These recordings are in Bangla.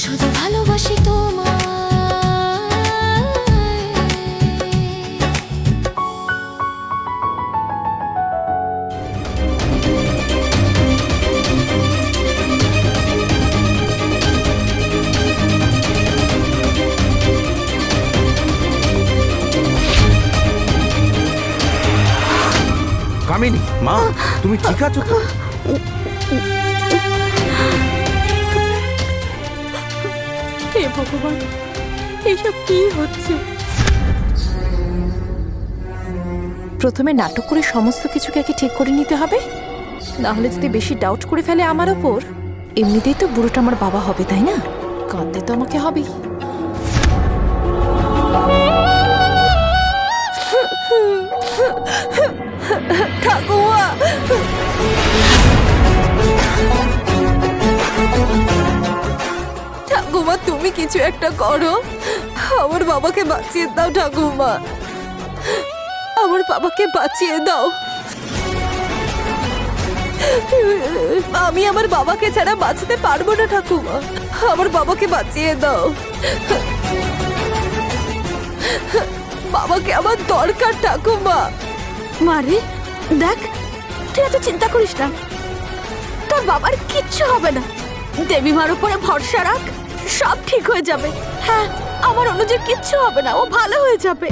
শুধু ভালোবাসি তোমায়। কামিনী, মা তুমি ঠিক আছো তো? হে ভগবান, এসব কি হচ্ছে? প্রথমে নাটক করে সমস্ত কিছুকে আগে ঠিক করে নিতে হবে, না হলে যদি বেশি ডাউট করে ফেলে আমার ওপর। এমনিতেই তো বুড়োটা আমার বাবা হবে, তাই না? কাঁদতে তো আমাকে হবেই। ঠাকুমা, ঠাকুমা তুমি কিছু একটা করো, আমার বাবাকে বাঁচিয়ে দাও ঠাকুমা, আমার বাবাকে বাঁচিয়ে দাও। আমি আমার বাবাকে ছাড়া বাঁচতে পারবো না ঠাকুমা, আমার বাবাকে বাঁচিয়ে দাও। বাবাকে আমার দরকার ঠাকুমা। মারে দেখ, তুই এত চিন্তা করিস না, তোর বাবার কিচ্ছু হবে না। দেবী মার উপরে ভরসা রাখ, সব ঠিক হয়ে যাবে। হ্যাঁ, আমার অনুজের কিচ্ছু হবে না, ও ভালো হয়ে যাবে।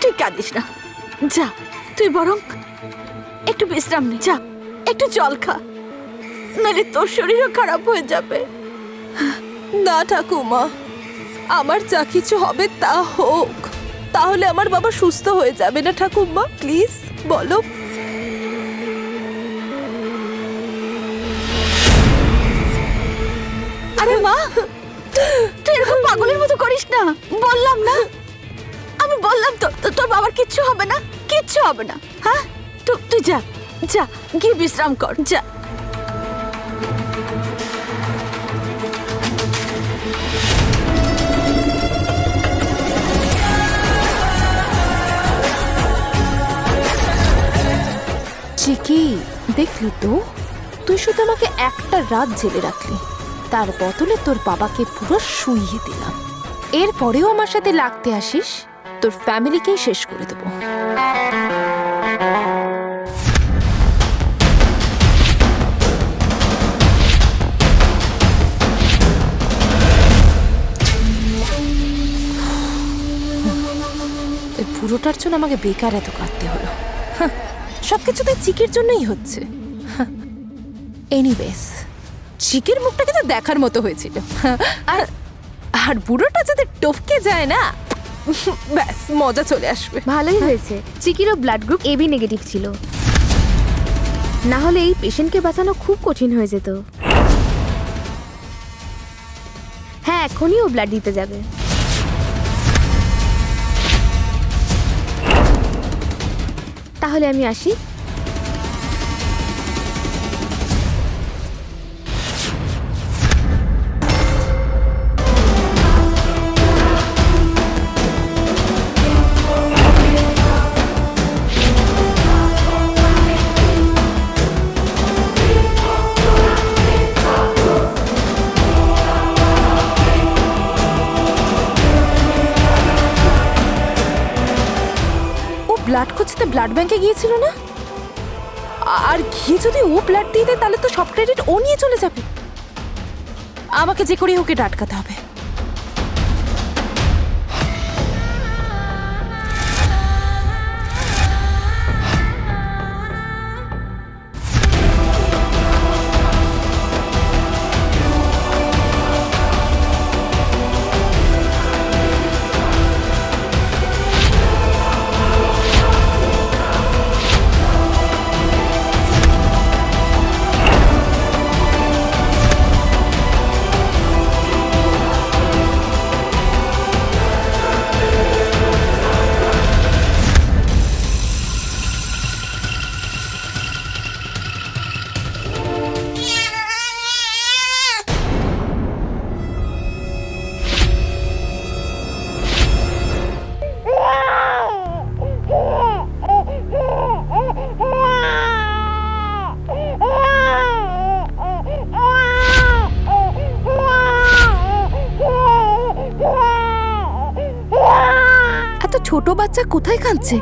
তুই কাঁদিস না, যা তুই বরং একটু বিশ্রাম নে, যা একটু জল খা, নাহলে তোর শরীরও খারাপ হয়ে যাবে। না ঠাকুমা, আমার যা কিছু হবে তা হোক, তাহলে আমার বাবা সুস্থ হয়ে যাবে না ঠাকুমা? প্লিজ বলো। আরে মা, তুই এরকম পাগলের মতো করিস না, বললাম না, আমি বললাম তো তোর বাবার কিচ্ছু হবে না, কিচ্ছু হবে না। হ্যাঁ, তুই যা যা গিয়ে বিশ্রাম কর, যা। চিকি, দেখলি তো, তুই শুধু আমাকে একটা রাত জেলে রাখলি, তার বদলে তোর বাবাকে পুরো শুইয়ে দিলাম। এরপরেও আমার সাথে লাগতে আসিস, তোর ফ্যামিলিকেই শেষ করে দেবো। এই পুরোটার জন্য আমাকে বেকার এত কাঁদতে হলো। সবকিছু তো চিকির জন্যই হচ্ছে। এনিওয়েজ, চিকির মুখটা কিন্তু দেখার মতো হয়েছিল, আর বুড়োটা যদি টপকে যায় না, ব্যাস মজা চলে আসবে। ভালোই হয়েছে, চিকিরও ব্লাড গ্রুপ এবি নেগেটিভ ছিল, না হলে এই পেশেন্টকে বাঁচানো খুব কঠিন হয়ে যেত। হ্যাঁ, এখনই ও ব্লাড দিতে যাবে। তাহলে আমি আসি। ব্লাড খুঁজতে ব্লাড ব্যাংকে গিয়েছিল না? আর গিয়ে যদি ও ব্লাড দিয়ে দেয়, তাহলে তো সব ক্রেডিট ও নিয়ে চলে যাবে। আমাকে যে করে ওকে আটকাতে হবে। বাচ্চা কোথায় কাঁদছে?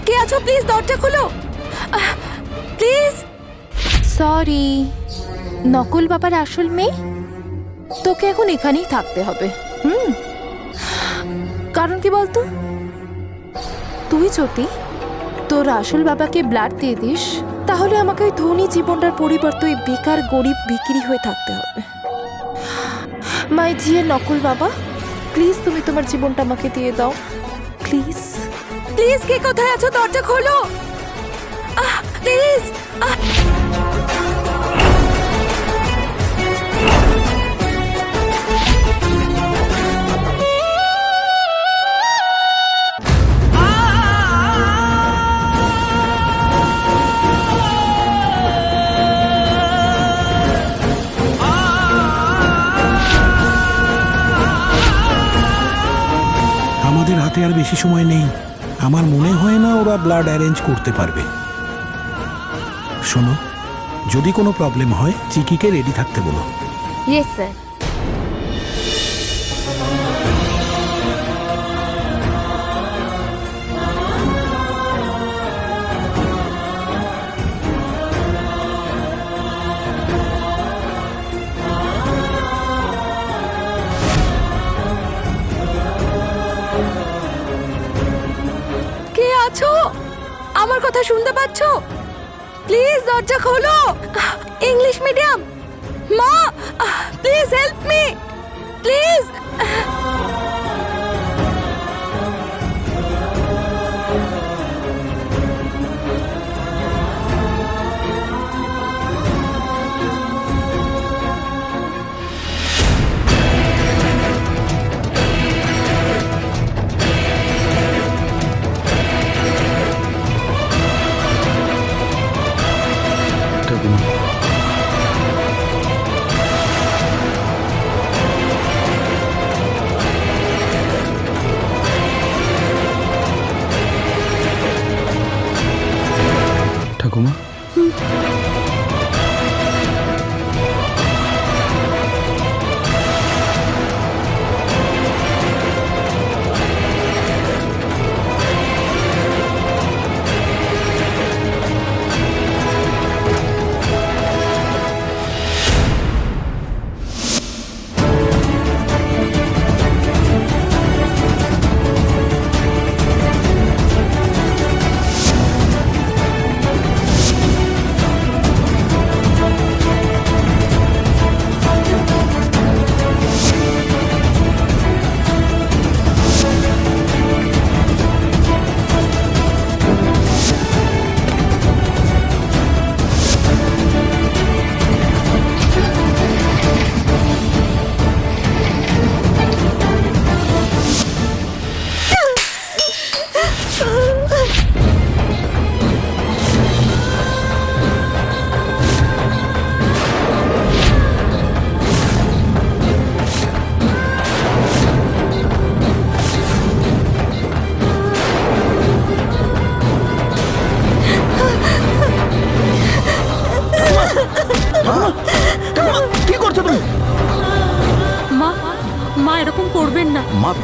কে আছো? প্লিজ দরজা খোলো, প্লিজ। সরি, নকুল বাবার আসল মেয়ে, তোকে এখন এখানেই থাকতে হবে। কারণ কি বলতো, তুই যদি তোর আসল বাবাকে ব্লাড দিয়ে দিস, তাহলে আমাকে ওই ধনী জীবনটার পরিবর্তে ওই বেকার গরিব বিক্রি হয়ে থাকতে হবে। মাই ডিয়ার নকুল বাবা, প্লিজ তুমি তোমার জীবনটা আমাকে দিয়ে দাও, প্লিজ। প্লিজ, কে কোথায় আছো? দরজা খোলো, প্লিজ। আমাদের হাতে আর বেশি সময় নেই। আমার মনে হয় না ওরা ব্লাড অ্যারেঞ্জ করতে পারবে। শোনো, যদি কোনো প্রবলেম হয় চিকিকে রেডি থাকতে বলো। Yes sir. কে আছো? আমার কথা শুনতে পাচ্ছ? প্লিজ দরজা খোলো। ইংলিশ মিডিয়াম মা, প্লিজ হেল্প মি, প্লিজ। ঠাকুমা,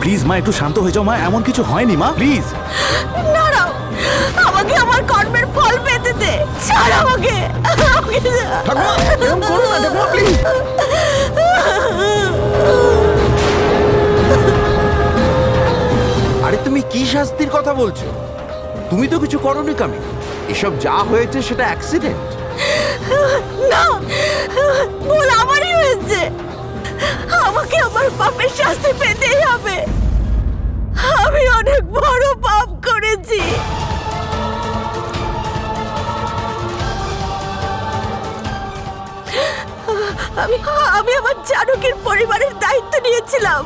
প্লিজ মা একটু শান্ত হয়ে যাও মা, এমন কিছু হয়নি মা, প্লিজ। দাঁড়াও, আমাকে আমার কর্মের ফল পেতে দে। ছাড় আমাকে, আমাকে ছাড়। ঠাকুমা এরকম করো না ঠাকুমা, প্লিজ। আরে তুমি কি শাস্তির কথা বলছো? তুমি তো কিছু করোনি কামি, এসব যা হয়েছে সেটা অ্যাক্সিডেন্ট। না, ভুল আমারই হয়েছে। আমাকে আমার পাপের শাস্তি পেতেই হবে। আমি অনেক বড় পাপ করেছি। আমি আমি আমার জানকীর পরিবারের দায়িত্ব নিয়েছিলাম,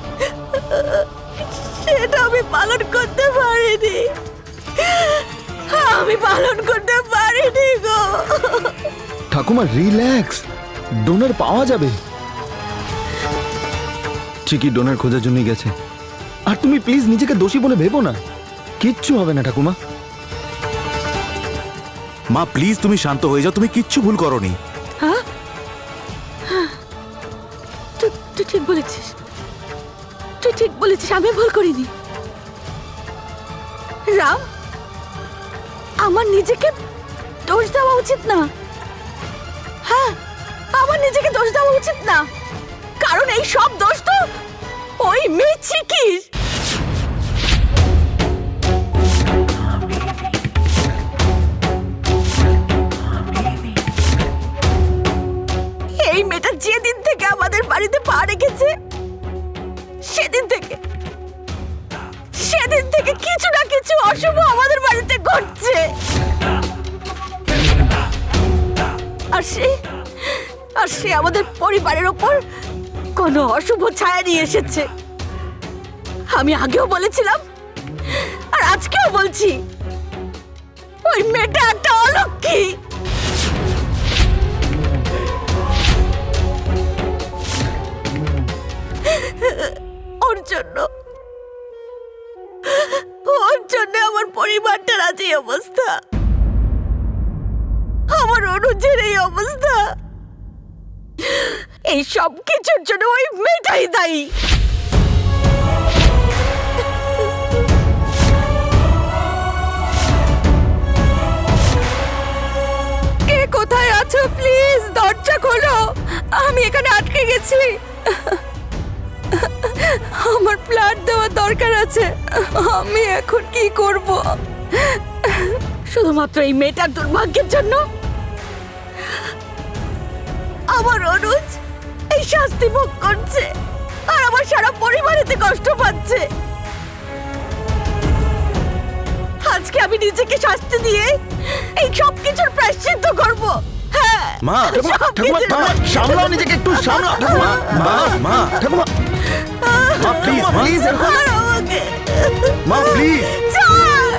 সেটা আমি পালন করতে পারিনি। আমি পালন করতে পারিনি গো। ঠাকুমা রিল্যাক্স, ডোনার পাওয়া যাবে। ঠিকই ডোনার খোঁজার জন্যই গেছে। আর তুমি প্লিজ নিজেকে দোষী বলে ভেবো না, কিচ্ছু হবে না ঠাকুমা। মা প্লিজ তুমি শান্ত হয়ে যাও, তুমি কিচ্ছু ভুল করোনি। তুই ঠিক বলেছিস, তুই ঠিক বলেছিস, আমি ভুল করিনি। রাম, আমার নিজেকে দোষ দেওয়া উচিত না। হ্যাঁ, আমার নিজেকে দোষ দেওয়া উচিত না, কারণ এই সব দোষ তো ওই মেয়ে চিকির। এই মেয়েটা যেদিন থেকে আমাদের বাড়িতে পা রেখেছে সেদিন থেকে কিছু না কিছু অশুভ আমাদের বাড়িতে ঘটছে। আর সে আমাদের পরিবারের ওপর কোনো অশুভ ছায়া নিয়ে এসেছে। আমি আগেও বলেছিলাম আর আজকেও বলছি, ওই মেয়েটা একটা অলক্ষী। ওর জন্য আমার পরিবারটার আজ এই অবস্থা, আমার অনুজের এই অবস্থা। এই সব কিছুর জন্য ওই মেয়েটাই দায়ী। কে কোথায় আছো? প্লিজ দরজা খোলো, আমি এখানে আটকে গেছি। আমার ব্লাড দেওয়ার দরকার আছে, আমি এখন কি করব? শুধুমাত্র এই মেয়েটার দুর্ভাগ্যের জন্য আমার অনুজ এই শাস্তি ভোগ করছে, আর আমার সারা পরিবারেতে কষ্ট পাচ্ছে। আজকে আমি নিজেকে শাস্তি দিয়ে এই সব কিছুর প্রায়শ্চিত্ত করব। হ্যাঁ মা ঠাকুমা সামলাও নিজেকে, একটু সামলাও ঠাকুমা। মা ঠাকুমা মা প্লিজ প্লিজ ছাড় আমাকে, মা প্লিজ। ছাড়।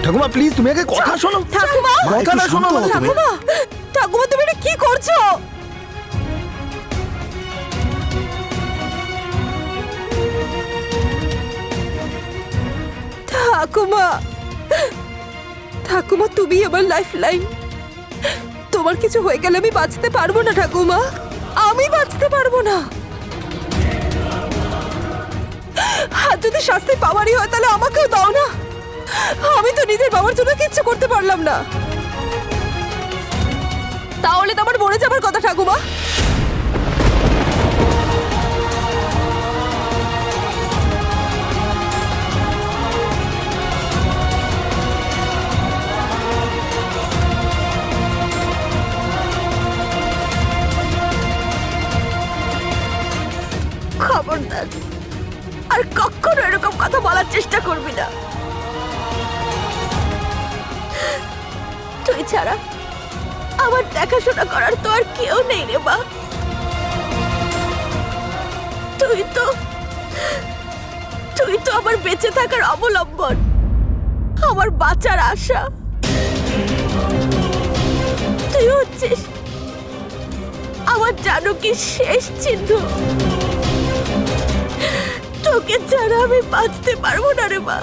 ঠাকুমা প্লিজ তুমি আগে কথা শোনো। ঠাকুমা, কথাটা একটু শোনো। শান্ত হও তুমি। ঠাকুমা তুমি এটা কি করছো? ঠাকুমা তুমি আমার লাইফ লাইন। তোমার কিছু হয়ে গেলে আমি বাঁচতে পারবো না ঠাকুমা, আমি বাঁচতে পারবো না। আর যদি শাস্তি পাওয়ারই হয় তাহলে আমাকেও দাও না। আমি তো নিজের বাবার জন্য কিচ্ছু করতে পারলাম না, তাহলে তো আমার মরে যাবার কথা ঠাকুমা। খবরদার আর কখনো এরকম কথা বলার চেষ্টা করবি না। তুই ছাড়া আমার দেখাশোনা করার তো আর কেউ নেই রে মা। তুই তো আমার বেঁচে থাকার অবলম্বন, আমার বাঁচার আশা। তুই হচ্ছিস আমার জানকীর শেষ চিহ্ন। তোকে ছাড়া আমি বাঁচতে পারবো না রে মা,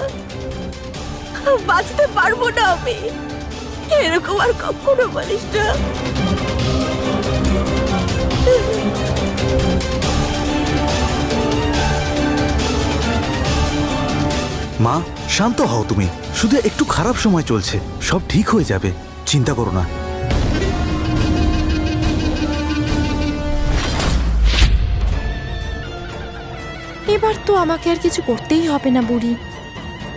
বাঁচতে পারবো না আমি। এরকম আর কখনো বলিস না। মা শান্ত হও তুমি, শুধু একটু খারাপ সময় চলছে, সব ঠিক হয়ে যাবে, চিন্তা করো না। এবার তো আমাকে আর কিছু করতেই হবে না বুড়ি।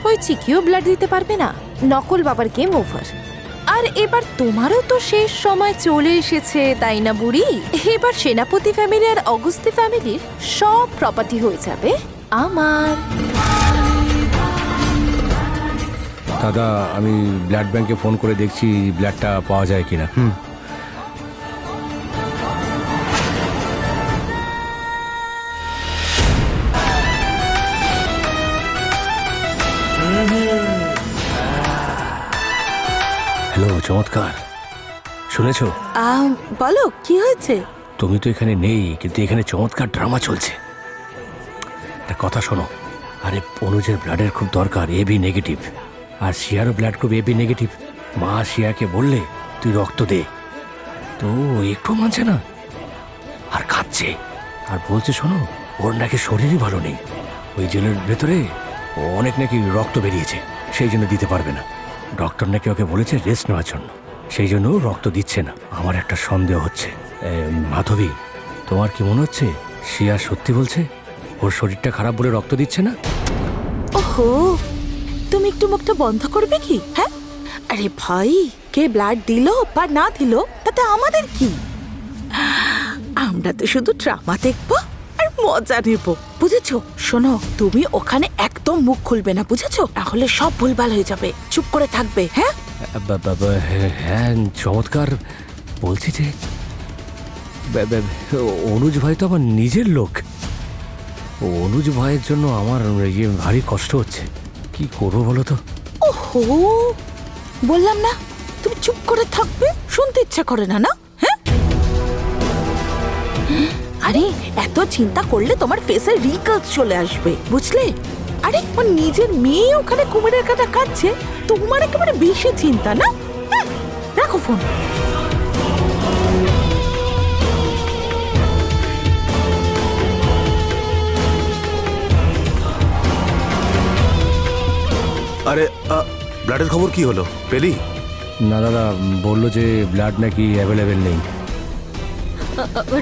ওই চিকিও ব্লাড দিতে পারবে না, নকল বাবার গেম ওভার। আর এবার তোমারও তো শেষ সময় চলে এসেছে, তাই না বুড়ি? এবার সেনাপতি ফ্যামিলি আর অগস্তি ফ্যামিলির সব প্রপার্টি হয়ে যাবে আমার। দাদা, আমি ব্লাড ব্যাংকে ফোন করে দেখছি ব্লাডটা পাওয়া যায় কিনা। হ্যালো, চমৎকার। শুনেছো? বলো কি হয়েছে? তুমি তো এখানে নেই, কিন্তু এখানে চমৎকার ড্রামা চলছে। একটা কথা শোনো, আরে অনুজের ব্লাডের খুব দরকার, এবি নেগেটিভ। আর শিয়ারও ব্লাড গ্রুপ এবি নেগেটিভ। মা শিয়াকে বললে তুই রক্ত দে, তো একটু মানছে না, আর খাচ্ছে। আর বলছে শোনো, ওর নাকি শরীরই ভালো নেই, ওই জেলের ভেতরে অনেক নাকি রক্ত বেরিয়েছে, সেই জন্য দিতে পারবে না। ডক্টর নাকি ওকে বলেছে রেস্ট নেওয়ার জন্য, সেই জন্য রক্ত দিচ্ছে না। আমার একটা সন্দেহ হচ্ছে। মাধবী, তোমার কি মনে হচ্ছে শিয়া সত্যি বলছে? ওর শরীরটা খারাপ বলে রক্ত দিচ্ছে না? ওহো, তুমি একটু মুখটা বন্ধ করবে কি? হ্যাঁ, আরে ভাই, কে ব্লাড দিল বা না দিল তাতে আমাদের কি? আমরা তো শুধু ড্রামা দেখবো আর মজা নেব, বুঝেছো? শোনো, তুমি ওখানে একদম মুখ খুলবে না, বুঝেছো? তাহলে সব ভুলভাল হয়ে যাবে, চুপ করে থাকবে। হ্যাঁ হ্যাঁ, চমৎকার। বলছি যে অনুজ ভাই তো আমার নিজের লোক। অনুজ ভাইয়ের জন্য আমার ভারী কষ্ট হচ্ছে, কি করবো বলো তো? ওহো, বললাম না তুমি চুপ করে থাকবে, শুনতে ইচ্ছা করে না, না? হ্যাঁ, আরে এত চিন্তা করলে তোমার ফেসে রিঙ্কলস চলে আসবে, বুঝলে? আরে ওর নিজের মেয়ে ওখানে কুমিরের কাটা কাটছে, তোমার একেবারে বেশি চিন্তা না? রাখো ফোন। আরে ব্লাডের খবর কি হলো, পেলি? না দাদা, বললো যে ব্লাড নাকি অ্যাভেলেবেল নেই।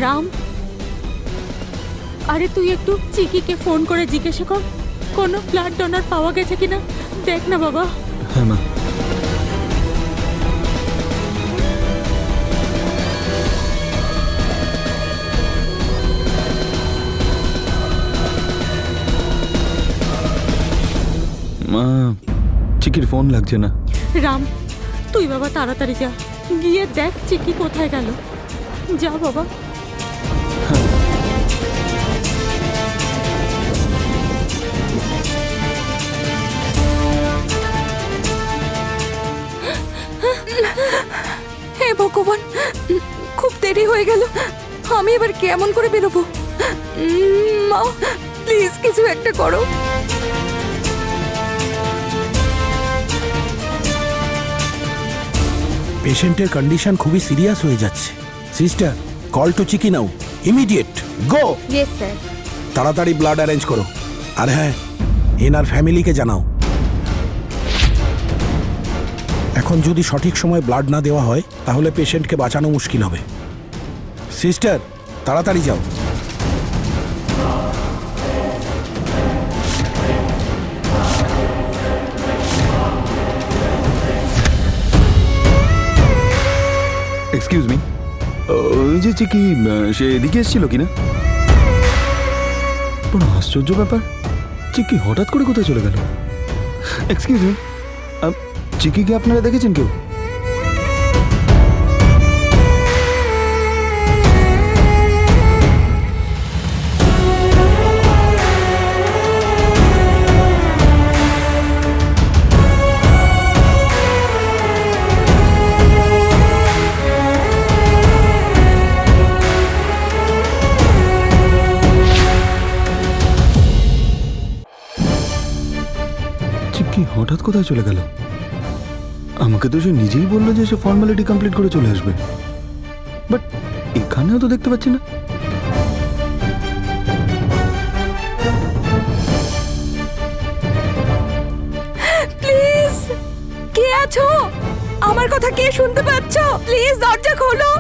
রাম, আরে তুই একটু চিকিকে ফোন করে জিজ্ঞাসা কর কোনো ব্লাড ডোনার পাওয়া গেছে কিনা, দেখ না বাবা। হ্যাঁ মা। মা, চিকির ফোন লাগছে না। রাম, তুই বাবা তাড়াতাড়ি যা, গিয়ে দেখ চিকি কোথায় গেল। যা বাবা। হে ভগবান, খুব দেরি হয়ে গেল, আমি এবার কেমন করে বেরোবো? মা প্লিজ কিছু একটা করো। পেশেন্টের কন্ডিশন খুবই সিরিয়াস হয়ে যাচ্ছে। সিস্টার, কল টু চিকি now, immediate go. Yes sir. তাড়াতাড়ি ব্লাড অ্যারেঞ্জ করো। আর হ্যাঁ, এনার ফ্যামিলিকে জানাও। এখন যদি সঠিক সময় ব্লাড না দেওয়া হয় তাহলে পেশেন্টকে বাঁচানো মুশকিল হবে। সিস্টার, তাড়াতাড়ি যাও। এক্সকিউজ মি, ওই যে চিকি, সে এদিকে এসেছিল কিনা? বড় আশ্চর্য ব্যাপার, চিকি হঠাৎ করে কোথায় চলে গেল? এক্সকিউজ মি, চিকিকে আপনারা দেখেছেন কেউ? চিকি হঠাৎ কোথায় চলে গেল? আমাকে তো সে নিজেই বললো যে সে ফর্মালিটি কমপ্লিট করে চলে আসবে, বাট এখানেও তো দেখতে পাচ্ছি না। আছো? আমার কথা কে শুনতে পাচ্ছ? প্লিজ দরজা খোলো,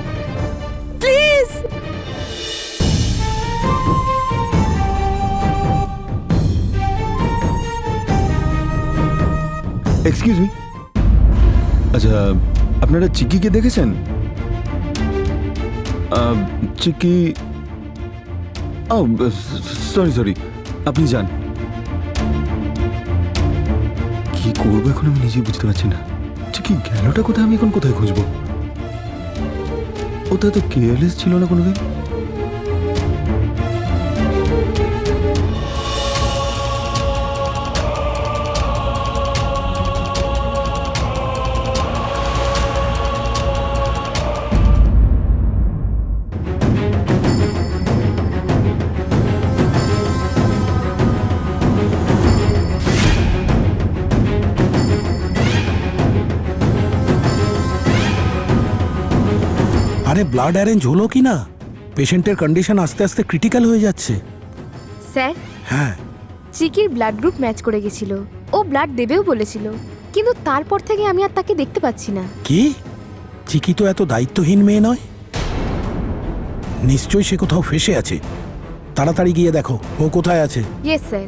প্লিজ। এক্সকিউজ মি, আচ্ছা আপনারা চিকিকে দেখেছেন? চিকি, ও সরি সরি, আপনি যান। কি করবো এখন আমি নিজেই বুঝতে পারছি না। চিকি গেলটা কোথায়, আমি এখন কোথায় খুঁজবো? ওটা তো কেয়ারলেস ছিল না কোনোদিন। আরে ব্লাড অ্যারেঞ্জ হলো কি না? পেশেন্টের কন্ডিশন আস্তে আস্তে ক্রিটিক্যাল হয়ে যাচ্ছে। স্যার, হ্যাঁ, চিকির ব্লাড গ্রুপ ম্যাচ করে গেছিল। ও ব্লাড দেবেও বলেছিল, কিন্তু তারপর থেকে আমি আর তাকে দেখতে পাচ্ছি না। কি? চিকি তো এত দায়িত্বহীন মেয়ে নয়। নিশ্চয়ই সে কোথাও ফেসে আছে। তাড়াতাড়ি গিয়ে দেখো ও কোথায় আছে। Yes sir.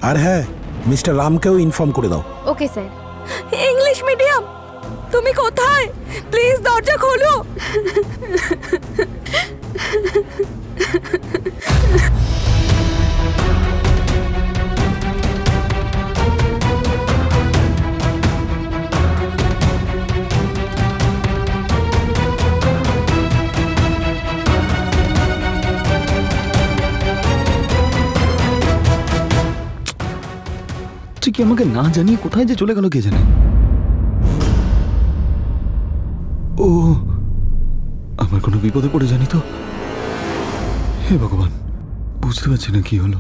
আর হ্যাঁ, মিস্টার রামকেও ইনফর্ম করে দাও। Okay sir. ইংলিশ মিডিয়াম, তুমি কোথায়? প্লিজ দরজা খোলো। চিকি আমাকে না জানিয়ে কোথায় যে চলে গেল কে জানে। ও আমার কোনো বিপদে পড়ে জানি তো। হে ভগবান, বুঝতে পারছি না কি হলো।